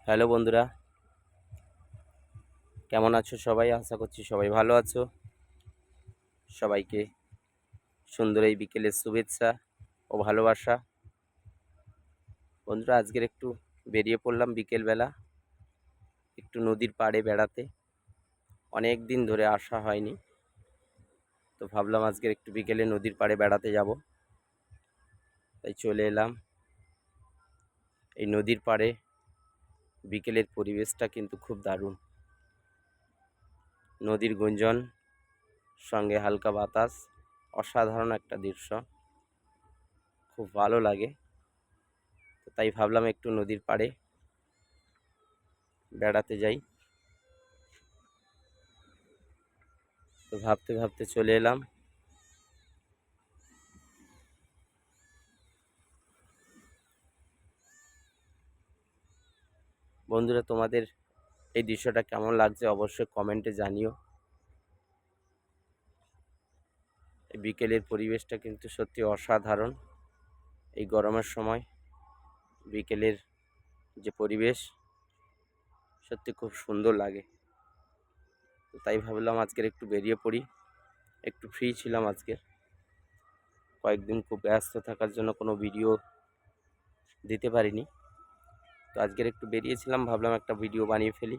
Hello বন্ধুরা, কেমন আছো সবাই? আশা করছি সবাই ভালো আছো। সবাইকে সুন্দর এই বিকেলের শুভেচ্ছা ও ভালোবাসা। বন্ধুরা, আজকের একটু বেরিয়ে পড়লাম বিকেলবেলা একটু নদীর পাড়ে বেড়াতে। অনেক দিন ধরে আসা হয়নি, তো ভাবলাম আজকের একটু বিকেলে নদীর পাড়ে বেড়াতে যাব, তাই চলে এলাম। এই নদীর পাড়ে বিকেলের পরিবেশটা কিন্তু খুব দারুণ। নদীর গুঞ্জন, সঙ্গে হালকা বাতাস, অসাধারণ একটা দৃশ্য, খুব ভালো লাগে। তো তাই ভাবলাম একটু নদীর পাড়ে বেড়াতে যাই। তো ভাবতে ভাবতে চলে এলাম। বন্ধুরা, তোমাদের এই দৃশ্যটা কেমন লাগছে অবশ্যই কমেন্টে জানিও। এই বিকেলের পরিবেশটা কিন্তু সত্যি অসাধারণ। এই গরমের সময় বিকেলের যে পরিবেশ সত্যি খুব সুন্দর লাগে। তো তাই ভাবলাম আজকের একটু বেরিয়ে পড়ি। একটু ফ্রি ছিলাম আজকে, কয়েকদিন খুব ব্যস্ত থাকার জন্য কোনো ভিডিও দিতে পারিনি। তো আজকের একটু বেরিয়েছিলাম, ভাবলাম একটা ভিডিও বানিয়ে ফেলি,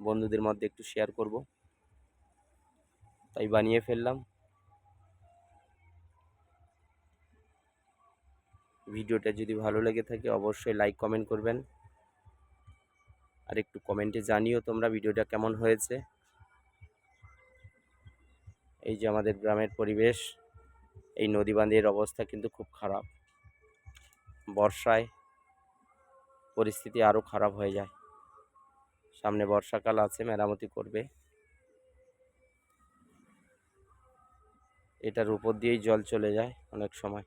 বন্ধুদের মধ্যে একটু শেয়ার করব, তাই বানিয়ে ফেললাম। ভিডিওটা যদি ভালো লেগে থাকে অবশ্যই লাইক কমেন্ট করবেন, আর একটু কমেন্টে জানিও তোমরা ভিডিওটা কেমন হয়েছে। এই যে আমাদের গ্রামের পরিবেশ, এই নদী বাঁধের অবস্থা কিন্তু খুব খারাপ। বর্ষায় পরিস্থিতি আরও খারাপ হয়ে যায়। সামনে বর্ষাকাল আছে, মেরামতি করবে। এটার উপর দিয়েই জল চলে যায় অনেক সময়।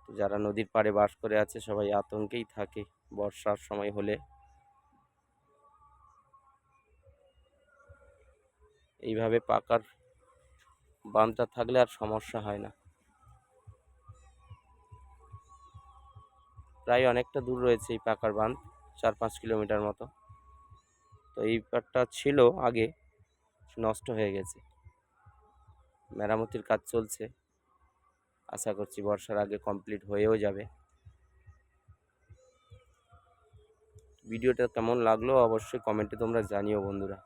তো যারা নদীর পাড়ে বাস করে আছে সবাই আতঙ্কেই থাকে বর্ষার সময় হলে। এইভাবে পাকার বাঁধটা থাকলে আর সমস্যা হয় না। প্রায় অনেকটা দূর রয়েছে এই পাকার বাঁধ, 4-5 কিলোমিটার মতো। তো এই পাড়টা ছিল আগে, নষ্ট হয়ে গেছে, মেরামতির কাজ চলছে। আশা করছি বর্ষার আগে কমপ্লিট হয়েও যাবে। ভিডিওটা কেমন লাগলো অবশ্যই কমেন্টে তোমরা জানিও বন্ধুরা।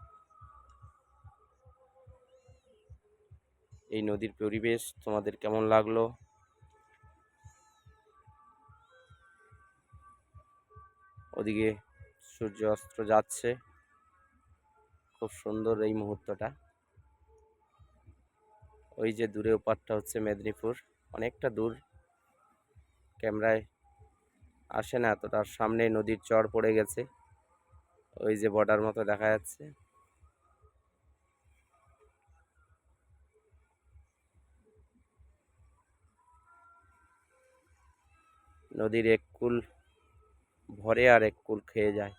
এই নদীর পরিবেশ তোমাদের কেমন লাগলো? ওদিকে সূর্য অস্ত যাচ্ছে, খুব সুন্দর এই মুহূর্তটা। ওই যে দূরে ওপারটা হচ্ছে মেদিনীপুর, অনেকটা দূর, ক্যামেরায় আসে না এতটা। সামনে নদীর চর পড়ে গেছে, ওই যে বর্ডার মতো দেখা যাচ্ছে। নদীর এক কূল ভরে আর এক কূল খেয়ে যায়,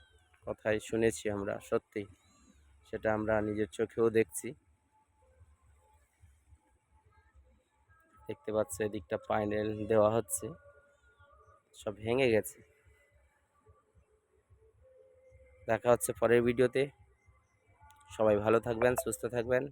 কথাই শুনেছি আমরা, সত্যি সেটা আমরা নিজের চোখেও দেখছি। দেখতে পাচ্ছ এদিকটা পাইনেল দেওয়া হচ্ছে, সব ভেঙে গেছে। দেখা হচ্ছে পরের ভিডিওতে। সবাই ভালো থাকবেন, সুস্থ থাকবেন।